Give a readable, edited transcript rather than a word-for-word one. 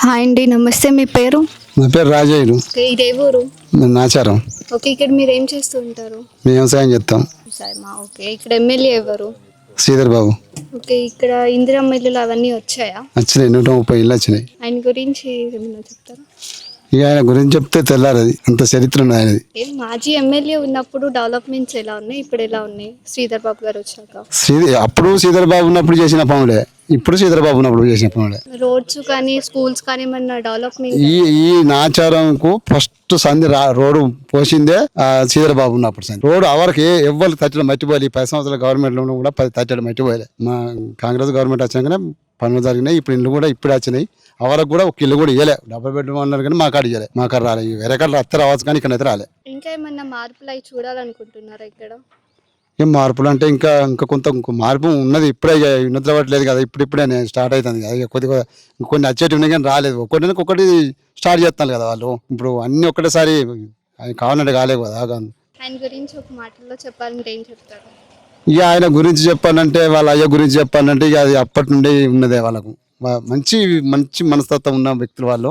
Hi అండి, నమస్తే. మీ పేరు? నా పేరు రాజయ్యను. ఓకే, ఇదే ఊరు? నాచారం. ఓకే, ఇక్కడ మీరు ఏం చేస్తూ ఉంటారు? మేము వ్యవసాయం చేస్తాం. వ్యవసాయమా? ఓకే, ఇక్కడ ఎమ్మెల్యే ఎవరు? శ్రీధర్ బాబు. ఓకే, ఇక్కడ ఇందిరమ్మ ఇల్లులు అవన్నీ వచ్చాయా? వచ్చినాయి, 130 ఇళ్ళు వచ్చినాయి. ఆయన గురించి ఏమైనా చెప్తారా? ఇక ఆయన గురించి చెప్తే తెల్లారది, అంత చరిత్ర ఉంది ఆయనది. మాజీ ఎమ్మెల్యే ఉన్నప్పుడు డెవలప్మెంట్స్ ఎలా ఉన్నాయి, ఇప్పుడు ఎలా ఉన్నాయి శ్రీధర్ బాబు గారు వచ్చాక? అప్పుడు శ్రీధర్ బాబు ఉన్నప్పుడు చేసిన పనులే, ఇప్పుడు శ్రీధర్ బాబు ఉన్నప్పుడు చేసిన పనులే. రోడ్స్ కానీ స్కూల్స్ కానీ ఏమన్నా డెవలప్మెంట్? ఈ నాచారంకు ఫస్ట్ సంధి రోడ్డు పోసిందే శ్రీధర్ బాబు ఉన్నప్పుడు సంధి. రోడ్డు అవరికి ఎవ్వరు తట్టడం మట్టిపోయి 10 సంవత్సరాల గవర్నమెంట్ లో కూడా తట్టడం మట్టిపోయలే. మా కాంగ్రెస్ గవర్నమెంట్ వచ్చాకనే పనులు జరిగినాయి. ఇప్పుడు ఇల్లు కూడా ఇప్పుడే వచ్చినాయి. అవరకు కూడా ఒక ఇల్లు కూడా ఇవ్వలే. డబుల్ బెడ్రూమ్ అన్నారు కానీ మా కాడ ఇవ్వలే. మా కాడ రాలేదు. వేరే కాడ అత్త రావచ్చు కానీ ఇక్కడ అయితే రాలే. ఇంకా ఏమన్నా మార్పులు అవి చూడాలనుకుంటున్నారా ఇక్కడ? ఏం మార్పులు అంటే ఇంకా కొంత మార్పు ఉన్నది. ఇప్పుడే నిద్రపట్టలేదు కదా, ఇప్పుడే స్టార్ట్ అవుతుంది కదా. ఇక కొద్దిగా కొన్ని వచ్చేటివి ఉన్నాయి కానీ రాలేదు. ఒక్కటి స్టార్ట్ చేస్తాను కదా వాళ్ళు. ఇప్పుడు అన్ని ఒక్కటేసారి కావాలంటే కాలేవు కదా. ఆయన గురించి ఒక మాటల్లో చెప్పాలంటే ఏం చెప్తారు? ఇక ఆయన గురించి చెప్పాలంటే, వాళ్ళ అయ్య గురించి చెప్పాలంటే ఇక అది అప్పటి నుండి ఉన్నదే. వాళ్ళకు మంచి మనస్తత్వం ఉన్న వ్యక్తులు వాళ్ళు.